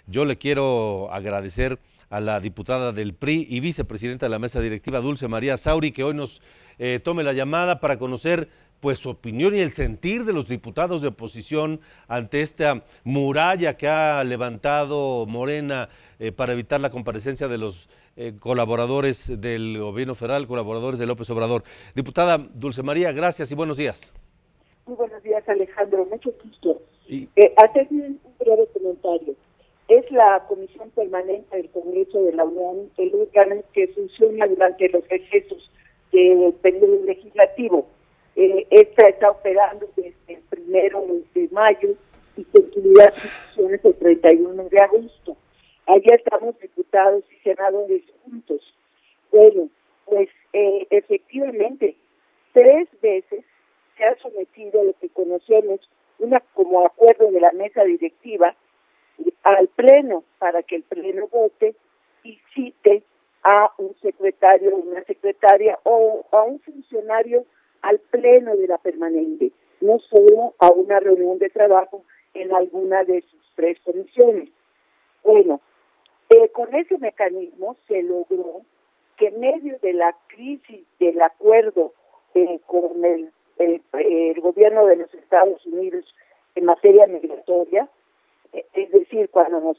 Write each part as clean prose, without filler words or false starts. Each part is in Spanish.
Yo le quiero agradecer a la diputada del PRI y vicepresidenta de la mesa directiva, Dulce María Sauri, que hoy nos tome la llamada para conocer pues su opinión y el sentir de los diputados de oposición ante esta muralla que ha levantado Morena para evitar la comparecencia de los colaboradores del gobierno federal, colaboradores de López Obrador. Diputada Dulce María, gracias y buenos días. Muy buenos días, Alejandro. Mucho gusto. Y... Hacer un breve comentario. Es la Comisión Permanente del Congreso de la Unión el órgano que funciona durante los recesos del periodo legislativo. Esta está operando desde el 1 de mayo y concluirá sus sesiones el 31 de agosto. Allá estamos diputados y senadores juntos. Bueno, pues efectivamente, 3 veces se ha sometido a lo que conocemos como acuerdo de la mesa directiva al Pleno para que el Pleno vote y cite a un secretario o una secretaria o a un funcionario al Pleno de la permanente, no solo a una reunión de trabajo en alguna de sus 3 comisiones. Bueno, con ese mecanismo se logró que en medio de la crisis del acuerdo con el gobierno de los Estados Unidos en materia migratoria, es decir, cuando nos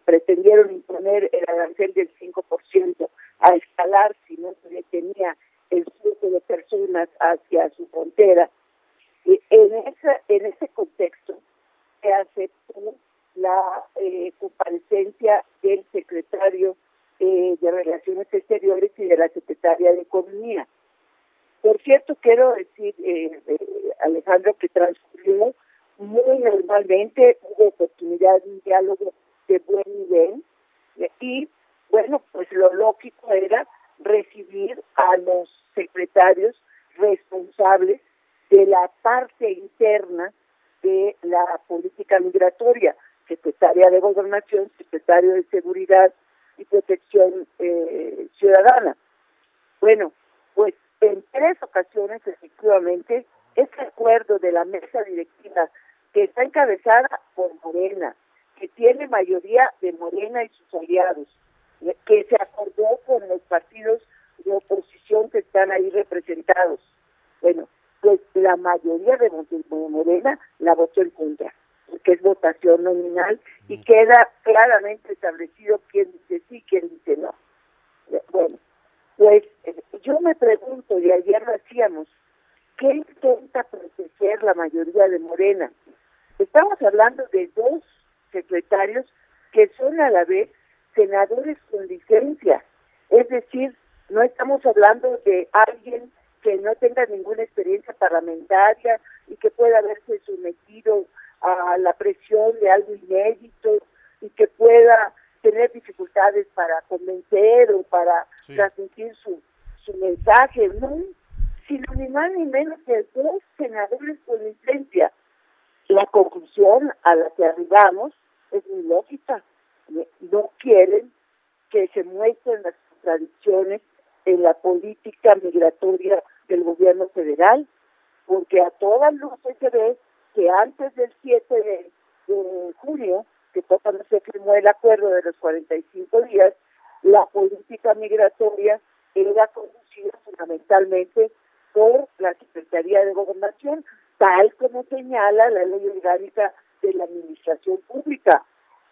pretendieron imponer el arancel del 5% a escalar si no se detenía el flujo de personas hacia su frontera, en ese contexto se aceptó la comparecencia del secretario de Relaciones Exteriores y de la secretaria de Economía. Por cierto, quiero decir, Alejandro, que transcurrió muy normalmente, hubo oportunidad de un diálogo de buen nivel y, bueno, pues lo lógico era recibir a los secretarios responsables de la parte interna de la política migratoria, secretaria de Gobernación, secretario de Seguridad y Protección Ciudadana. Bueno, pues en 3 ocasiones, efectivamente, este acuerdo de la mesa directiva que está encabezada por Morena, que tiene mayoría de Morena y sus aliados, que se acordó con los partidos de oposición que están ahí representados. Bueno, pues la mayoría de Morena la votó en contra, porque es votación nominal y queda claramente establecido quién dice sí, quién dice no. Bueno, pues yo me pregunto, y ayer lo hacíamos, ¿qué intenta proteger la mayoría de Morena? Estamos hablando de 2 secretarios que son a la vez senadores con licencia, es decir, no estamos hablando de alguien que no tenga ninguna experiencia parlamentaria y que pueda haberse sometido a la presión de algo inédito y que pueda tener dificultades para convencer o para transmitir su mensaje, no, sino ni más ni menos que 2 senadores con licencia. La conclusión a la que arribamos es muy lógica. No quieren que se muestren las contradicciones en la política migratoria del gobierno federal, porque a todas luces se ve que antes del 7 de junio, que fue cuando se firmó el acuerdo de los 45 días, la política migratoria era conducida fundamentalmente por la Secretaría de Gobernación, tal como señala la Ley Orgánica de la Administración Pública,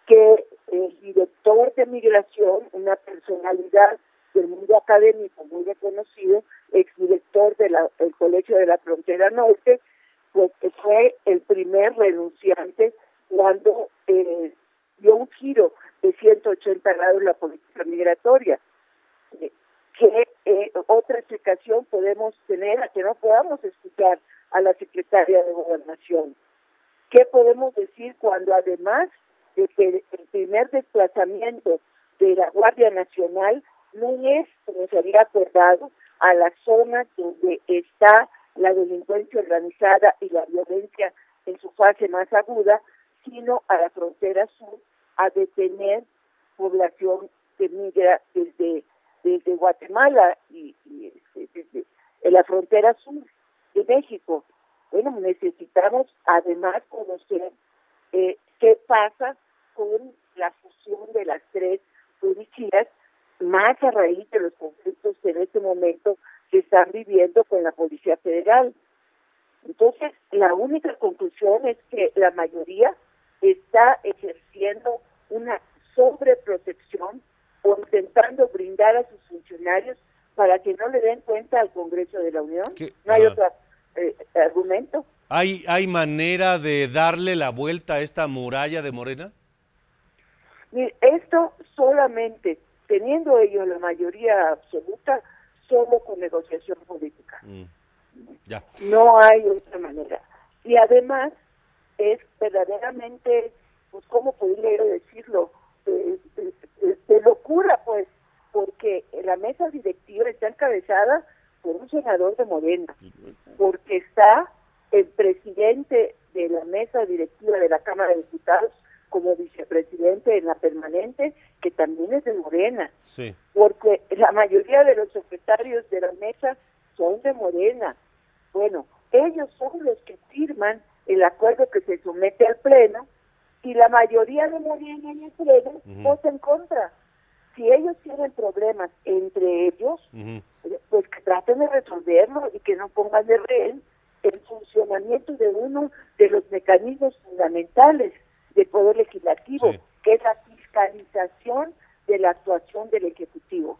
que el director de Migración, una personalidad del mundo académico muy reconocido, exdirector del Colegio de la Frontera Norte, pues fue el primer renunciante cuando dio un giro de 180 grados la política migratoria. ¿Qué otra explicación podemos tener a que no podamos escuchar a la secretaria de Gobernación? ¿Qué podemos decir cuando además de que el primer desplazamiento de la Guardia Nacional no es, como se había acordado, a las zonas donde está la delincuencia organizada y la violencia en su fase más aguda, sino a la frontera sur, a detener población que migra desde Guatemala y desde la frontera sur de México? Bueno, necesitamos además conocer qué pasa con la fusión de las tres policías, más a raíz de los conflictos que en este momento se están viviendo con la Policía Federal. Entonces, la única conclusión es que la mayoría está ejerciendo una sobreprotección o intentando brindar a sus funcionarios para que no le den cuenta al Congreso de la Unión. No hay otro argumento. ¿Hay manera de darle la vuelta a esta muralla de Morena? Mire, esto solamente, teniendo ellos la mayoría absoluta, solo con negociación política. Ya. No hay otra manera. Y además es verdaderamente, pues cómo podría yo decirlo, de locura, pues, porque la mesa directiva está encabezada por un senador de Morena, porque está el presidente de la mesa directiva de la Cámara de Diputados como vicepresidente en la permanente, que también es de Morena, Sí. porque la mayoría de los secretarios de la mesa son de Morena. Bueno, ellos son los que firman el acuerdo que se somete al Pleno y la mayoría de Morena en el Pleno vota en contra. Si ellos tienen problemas entre ellos, pues que traten de resolverlo y que no pongan de rehén el funcionamiento de uno de los mecanismos fundamentales del Poder Legislativo, sí, que es la fiscalización de la actuación del Ejecutivo.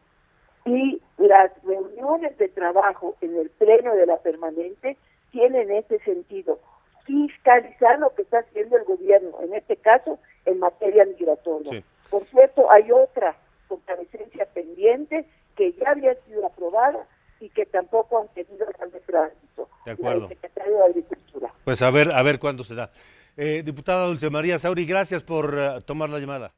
Y las reuniones de trabajo en el Pleno de la Permanente tienen ese sentido, fiscalizar lo que está haciendo el gobierno, en este caso en materia migratoria. Sí. Por cierto, hay otra comparecencia pendiente que ya había sido aprobada y que tampoco han tenido grandes tránsito. De acuerdo. El secretario de Agricultura. Pues a ver cuándo se da. Diputada Dulce María Sauri, gracias por tomar la llamada.